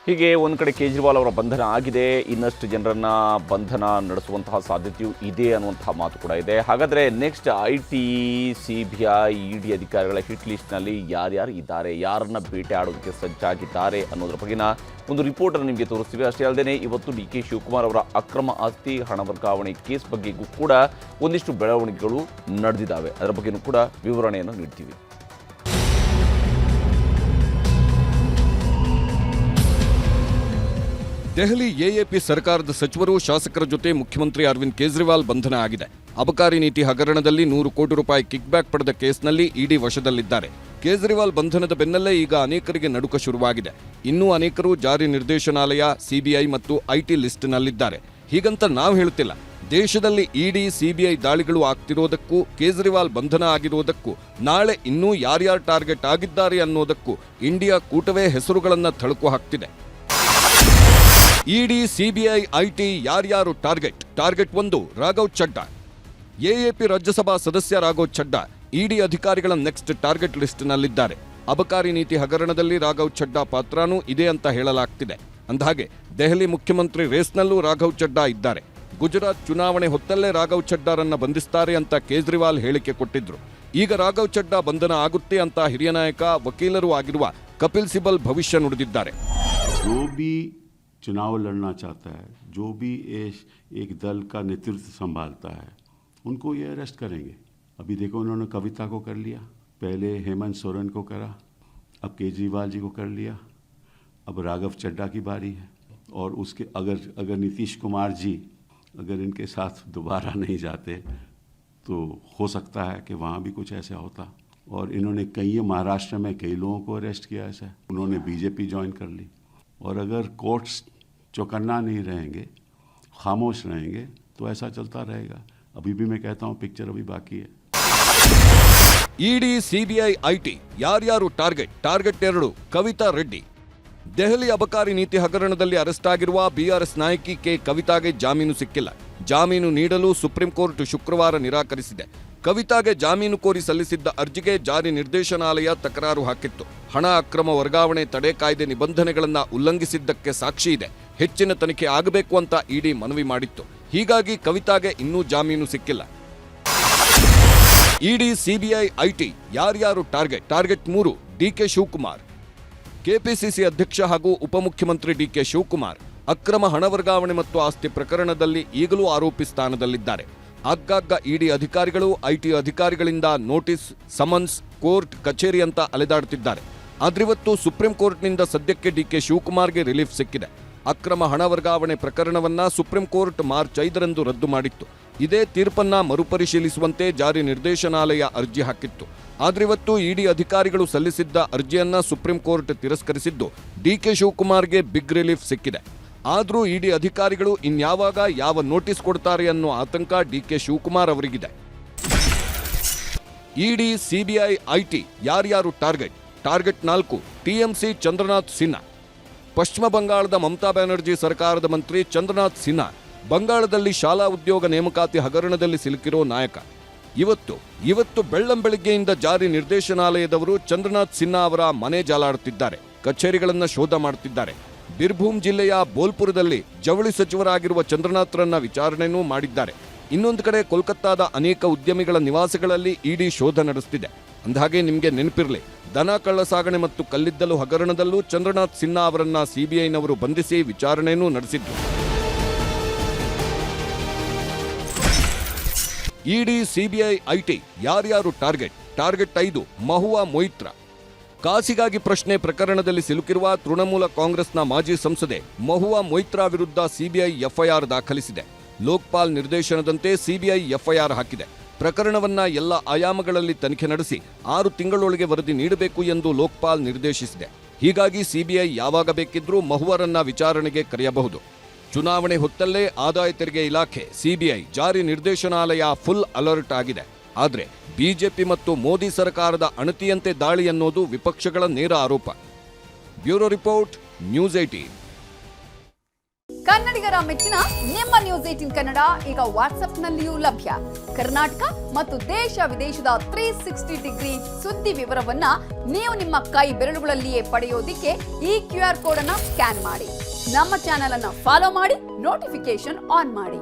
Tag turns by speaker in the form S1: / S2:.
S1: ಹೀಗೆ ಒಂದು ಕಡೆ ಕೇಜ್ರಿವಾಲ್ ಅವರ ಬಂಧನ ಆಗಿದೆ, ಇನ್ನಷ್ಟು ಜನರನ್ನು ಬಂಧನ ನಡೆಸುವಂತಹ ಸಾಧ್ಯತೆಯೂ ಇದೆ ಅನ್ನುವಂತಹ ಮಾತು ಕೂಡ ಇದೆ. ಹಾಗಾದರೆ ನೆಕ್ಸ್ಟ್ IT, CBI, ED ಅಧಿಕಾರಿಗಳ ಹಿಟ್ ಲಿಸ್ಟ್ನಲ್ಲಿ ಯಾರ್ಯಾರು ಇದ್ದಾರೆ, ಯಾರನ್ನ ಬೇಟೆ ಆಡೋದಕ್ಕೆ ಸಜ್ಜಾಗಿದ್ದಾರೆ ಅನ್ನೋದ್ರ ಬಗ್ಗೆನ ಒಂದು ರಿಪೋರ್ಟನ್ನು ನಿಮಗೆ ತೋರಿಸ್ತೀವಿ. ಅಷ್ಟೇ ಅಲ್ಲದೆ ಇವತ್ತು DK ಶಿವಕುಮಾರ್ ಅವರ ಅಕ್ರಮ ಆಸ್ತಿ ಹಣ ವರ್ಗಾವಣೆ ಕೇಸ್ ಬಗ್ಗೆಗೂ ಕೂಡ ಒಂದಿಷ್ಟು ಬೆಳವಣಿಗೆಗಳು ನಡೆದಿದ್ದಾವೆ. ಅದರ ಬಗ್ಗೆನೂ ಕೂಡ ವಿವರಣೆಯನ್ನು ನೀಡ್ತೀವಿ.
S2: ದೆಹಲಿ AAP ಸರ್ಕಾರದ ಸಚಿವರು, ಶಾಸಕರ ಜೊತೆ ಮುಖ್ಯಮಂತ್ರಿ ಅರವಿಂದ್ ಕೇಜ್ರಿವಾಲ್ ಬಂಧನ ಆಗಿದೆ. ಅಬಕಾರಿ ನೀತಿ ಹಗರಣದಲ್ಲಿ 100 ಕೋಟಿ ರೂಪಾಯಿ ಕಿಕ್ ಬ್ಯಾಕ್ ಪಡೆದ ಕೇಸ್ನಲ್ಲಿ ED ವಶದಲ್ಲಿದ್ದಾರೆ. ಕೇಜ್ರಿವಾಲ್ ಬಂಧನದ ಬೆನ್ನಲ್ಲೇ ಈಗ ಅನೇಕರಿಗೆ ನಡುಕ ಶುರುವಾಗಿದೆ. ಇನ್ನೂ ಅನೇಕರು ಜಾರಿ ನಿರ್ದೇಶನಾಲಯ, CBI ಮತ್ತು IT ಲಿಸ್ಟ್ನಲ್ಲಿದ್ದಾರೆ. ಹೀಗಂತ ನಾವು ಹೇಳುತ್ತಿಲ್ಲ. ದೇಶದಲ್ಲಿ ED, CBI ದಾಳಿಗಳು ಆಗ್ತಿರೋದಕ್ಕೂ, ಕೇಜ್ರಿವಾಲ್ ಬಂಧನ ಆಗಿರೋದಕ್ಕೂ, ನಾಳೆ ಇನ್ನೂ ಯಾರ್ಯಾರು ಟಾರ್ಗೆಟ್ ಆಗಿದ್ದಾರೆ ಅನ್ನೋದಕ್ಕೂ ಇಂಡಿಯಾ ಕೂಟವೇ ಹೆಸರುಗಳನ್ನು ಥಳಕು ಹಾಕ್ತಿದೆ. ED, CBI, IT ಯಾರ್ಯಾರು target? Target 1 Raghav Chadda. AAP Rajya Sabha ಸದಸ್ಯ ರಾಘವ್ ಚಡ್ಡಾ ED ಅಧಿಕಾರಿಗಳ ನೆಕ್ಸ್ಟ್ ಟಾರ್ಗೆಟ್ ಲಿಸ್ಟ್ನಲ್ಲಿದ್ದಾರೆ. ಅಬಕಾರಿ ನೀತಿ ಹಗರಣದಲ್ಲಿ ರಾಘವ್ ಚಡ್ಡಾ ಪಾತ್ರನೂ ಇದೆ ಅಂತ ಹೇಳಲಾಗ್ತಿದೆ. ಅಂದಹಾಗೆ ದೆಹಲಿ ಮುಖ್ಯಮಂತ್ರಿ ರೇಸ್ನಲ್ಲೂ ರಾಘವ್ ಚಡ್ಡಾ ಇದ್ದಾರೆ. ಗುಜರಾತ್ ಚುನಾವಣೆ ಹೊತ್ತಲ್ಲೇ ರಾಘವ್ ಚಡ್ಡಾರನ್ನ ಬಂಧಿಸ್ತಾರೆ ಅಂತ ಕೇಜ್ರಿವಾಲ್ ಹೇಳಿಕೆ ಕೊಟ್ಟಿದ್ರು. ಈಗ ರಾಘವ್ ಚಡ್ಡಾ ಬಂಧನ ಆಗುತ್ತೆ ಅಂತ ಹಿರಿಯ ನಾಯಕ, ವಕೀಲರೂ ಆಗಿರುವ ಕಪಿಲ್ ಸಿಬಲ್ ಭವಿಷ್ಯ ನುಡಿದಿದ್ದಾರೆ.
S3: चुनाव लड़ना चाहता है, जो भी एक दल का नेतृत्व संभालता है, उनको ये अरेस्ट करेंगे. अभी देखो उन्होंने कविता को कर लिया, पहले हेमंत सोरेन को करा, अब केजरीवाल जी को कर लिया, अब राघव चड्डा की बारी है. और उसके अगर नीतीश कुमार जी अगर इनके साथ दोबारा नहीं जाते तो हो सकता है कि वहाँ भी कुछ ऐसा होता. और इन्होंने महाराष्ट्र में कई लोगों को अरेस्ट किया ऐसा. उन्होंने BJP ज्वाइन कर ली. और अगर कोर्ट्स चौकन्ना नहीं रहेंगे, खामोश रहेंगे, तो ऐसा चलता रहेगा. अभी भी मैं कहता हूँ पिक्चर अभी बाकी है.
S2: ED, CBI, IT ಯಾರ್ಯಾರು ಟಾರ್ಗೆಟ್? ಟಾರ್ಗೆಟ್ 2 ಕವಿತಾ ರೆಡ್ಡಿ. ದೆಹಲಿ ಅಬಕಾರಿ ನೀತಿ ಹಗರಣದಲ್ಲಿ ಅರೆಸ್ಟ್ ಆಗಿರುವ BRS ನಾಯಕಿ ಕವಿತಾಗೆ ಜಾಮೀನು ಸಿಕ್ಕಿಲ್ಲ. ಜಾಮೀನು ನೀಡಲು ಸುಪ್ರೀಂ ಕೋರ್ಟ್ ಶುಕ್ರವಾರ ನಿರಾಕರಿಸಿದೆ. ಕವಿತಾಗೆ ಜಾಮೀನು ಕೋರಿ ಸಲ್ಲಿಸಿದ್ದ ಅರ್ಜಿಗೆ ಜಾರಿ ನಿರ್ದೇಶನಾಲಯ ತಕರಾರು ಹಾಕಿತ್ತು. ಹಣ ಅಕ್ರಮ ವರ್ಗಾವಣೆ ತಡೆ ಕಾಯ್ದೆ ನಿಬಂಧನೆಗಳನ್ನು ಉಲ್ಲಂಘಿಸಿದ್ದಕ್ಕೆ ಸಾಕ್ಷಿ ಇದೆ, ಹೆಚ್ಚಿನ ತನಿಖೆ ಆಗಬೇಕು ಅಂತ ED ಮನವಿ ಮಾಡಿತ್ತು. ಹೀಗಾಗಿ ಕವಿತಾಗೆ ಇನ್ನೂ ಜಾಮೀನು ಸಿಕ್ಕಿಲ್ಲ. ED, CBI, IT ಯಾರ್ಯಾರು target? Target 3 DK Shivakumar. KPCC ಅಧ್ಯಕ್ಷ ಹಾಗೂ ಉಪಮುಖ್ಯಮಂತ್ರಿ DK ಶಿವಕುಮಾರ್ ಅಕ್ರಮ ಹಣ ವರ್ಗಾವಣೆ ಮತ್ತು ಆಸ್ತಿ ಪ್ರಕರಣದಲ್ಲಿ ಈಗಲೂ ಆರೋಪಿ ಸ್ಥಾನದಲ್ಲಿದ್ದಾರೆ. ಆಗಾಗ ED ಅಧಿಕಾರಿಗಳು IT ಅಧಿಕಾರಿಗಳಿಂದ ನೋಟಿಸ್, ಸಮನ್ಸ್, ಕೋರ್ಟ್, ಕಚೇರಿ ಅಂತ ಅಲೆದಾಡುತ್ತಿದ್ದಾರೆ. ಆದ್ರಿವತ್ತು ಸುಪ್ರೀಂ ಕೋರ್ಟ್ನಿಂದ ಸದ್ಯಕ್ಕೆ DK ಶಿವಕುಮಾರ್ಗೆ ರಿಲೀಫ್ ಸಿಕ್ಕಿದೆ. ಅಕ್ರಮ ಹಣ ವರ್ಗಾವಣೆ ಪ್ರಕರಣವನ್ನ ಸುಪ್ರೀಂ ಕೋರ್ಟ್ ಮಾರ್ಚ್ 5ರಂದು ರದ್ದು ಮಾಡಿತ್ತು. ಇದೇ ತೀರ್ಪನ್ನ ಮರುಪರಿಶೀಲಿಸುವಂತೆ ಜಾರಿ ನಿರ್ದೇಶನಾಲಯ ಅರ್ಜಿ ಹಾಕಿತ್ತು. ಆದ್ರಿವತ್ತು ED ಅಧಿಕಾರಿಗಳು ಸಲ್ಲಿಸಿದ್ದ ಅರ್ಜಿಯನ್ನ ಸುಪ್ರೀಂ ಕೋರ್ಟ್ ತಿರಸ್ಕರಿಸಿದ್ದು DK ಶಿವಕುಮಾರ್ಗೆ ಬಿಗ್ ರಿಲೀಫ್ ಸಿಕ್ಕಿದೆ. ಆದರೂ ED ಅಧಿಕಾರಿಗಳು ಇನ್ಯಾವಾಗ ಯಾವ ನೋಟಿಸ್ ಕೊಡ್ತಾರೆ ಅನ್ನೋ ಆತಂಕ DK ಶಿವಕುಮಾರ್ ಅವರಿಗಿದೆ. ED, CBI, IT ಯಾರ್ಯಾರು target? Target 4 TMC Chandranath Sinha. ಪಶ್ಚಿಮ ಬಂಗಾಳದ ಮಮತಾ ಬ್ಯಾನರ್ಜಿ ಸರ್ಕಾರದ ಮಂತ್ರಿ ಚಂದ್ರನಾಥ್ ಸಿನ್ಹಾ ಬಂಗಾಳದಲ್ಲಿ ಶಾಲಾ ಉದ್ಯೋಗ ನೇಮಕಾತಿ ಹಗರಣದಲ್ಲಿ ಸಿಲುಕಿರೋ ನಾಯಕ. ಇವತ್ತು ಬೆಳ್ಳಂಬೆಳಿಗ್ಗೆಯಿಂದ ಜಾರಿ ನಿರ್ದೇಶನಾಲಯದವರು ಚಂದ್ರನಾಥ್ ಸಿನ್ಹಾ ಅವರ ಮನೆ ಜಾಲಾಡುತ್ತಿದ್ದಾರೆ, ಕಚೇರಿಗಳನ್ನು ಶೋಧ ಮಾಡುತ್ತಿದ್ದಾರೆ. ಬಿರ್ಭೂಮ್ ಜಿಲ್ಲೆಯ ಬೋಲ್ಪುರದಲ್ಲಿ ಜವಳಿ ಸಚಿವರಾಗಿರುವ ಚಂದ್ರನಾಥ್ರನ್ನ ವಿಚಾರಣೆಯೂ ಮಾಡಿದ್ದಾರೆ. ಇನ್ನೊಂದು ಕಡೆ ಕೋಲ್ಕತ್ತಾದ ಅನೇಕ ಉದ್ಯಮಿಗಳ ನಿವಾಸಗಳಲ್ಲಿ ED ಶೋಧ ನಡೆಸುತ್ತಿದೆ. ಅಂದಹಾಗೆ ನಿಮಗೆ ನೆನಪಿರಲಿ, ದನ ಕಳ್ಳ ಸಾಗಣೆ ಮತ್ತು ಕಲ್ಲಿದ್ದಲು ಹಗರಣದಲ್ಲೂ ಚಂದ್ರನಾಥ್ ಸಿನ್ಹಾ ಅವರನ್ನ CBIನವರು ಬಂಧಿಸಿ ವಿಚಾರಣೆಯೂ ನಡೆಸಿದ್ರು. ED, CBI, IT ಯಾರ್ಯಾರು ಟಾರ್ಗೆಟ್? ಟಾರ್ಗೆಟ್ 5 ಮಹುವಾ ಮೊಯಿತ್ರಾ. ಕಾಸಿಗಾಗಿ ಪ್ರಶ್ನೆ ಪ್ರಕರಣದಲ್ಲಿ ಸಿಲುಕಿರುವ ತೃಣಮೂಲ ಕಾಂಗ್ರೆಸ್ನ ಮಾಜಿ ಸಂಸದೆ ಮಹುವಾ ಮೊಯಿತ್ರಾ ವಿರುದ್ಧ CBI FIR ದಾಖಲಿಸಿದೆ. ಲೋಕ್ಪಾಲ್ ನಿರ್ದೇಶನದಂತೆ CBI FIR ಹಾಕಿದೆ. ಪ್ರಕರಣವನ್ನ ಎಲ್ಲ ಆಯಾಮಗಳಲ್ಲಿ ತನಿಖೆ ನಡೆಸಿ 6 ತಿಂಗಳೊಳಗೆ ವರದಿ ನೀಡಬೇಕು ಎಂದು ಲೋಕ್ಪಾಲ್ ನಿರ್ದೇಶಿಸಿದೆ. ಹೀಗಾಗಿ CBI ಯಾವಾಗ ಬೇಕಿದ್ರೂ ಮಹುವಾರನ್ನ ವಿಚಾರಣೆಗೆ ಕರೆಯಬಹುದು. ಚುನಾವಣೆ ಹೊತ್ತಲ್ಲೇ ಆದಾಯ ತೆರಿಗೆ ಇಲಾಖೆ, CBI, ಜಾರಿ ನಿರ್ದೇಶನಾಲಯ ಫುಲ್ ಅಲರ್ಟ್ ಆಗಿದೆ. ಆದರೆ ಬಿಜೆಪಿ ಮತ್ತು ಮೋದಿ ಸರ್ಕಾರದ ಅಣತಿಯಂತೆ ದಾಳಿ ಅನ್ನೋದು ವಿಪಕ್ಷಗಳ ನೇರ ಆರೋಪ. Bureau report, news 18.
S4: ಕನ್ನಡಿಗರ ಮೆಚ್ಚಿನ ನಿಮ್ಮ ನ್ಯೂಸ್ 18 ಕನ್ನಡ ಈಗ ವಾಟ್ಸ್ಆಪ್ನಲ್ಲಿಯೂ ಲಭ್ಯ. ಕರ್ನಾಟಕ ಮತ್ತು ದೇಶ ವಿದೇಶದ 360 ಡಿಗ್ರಿ ಸುದ್ದಿ ವಿವರವನ್ನ ನೀವು ನಿಮ್ಮ ಕೈ ಬೆರಳುಗಳಲ್ಲಿಯೇ ಪಡೆಯೋದಿಕ್ಕೆ ಈ QR ಕೋಡ್ ಅನ್ನ ಸ್ಕ್ಯಾನ್ ಮಾಡಿ. ನಮ್ಮ ಚಾನೆಲ್ ಅನ್ನ ಫಾಲೋ ಮಾಡಿ, ನೋಟಿಫಿಕೇಶನ್ ಆನ್ ಮಾಡಿ.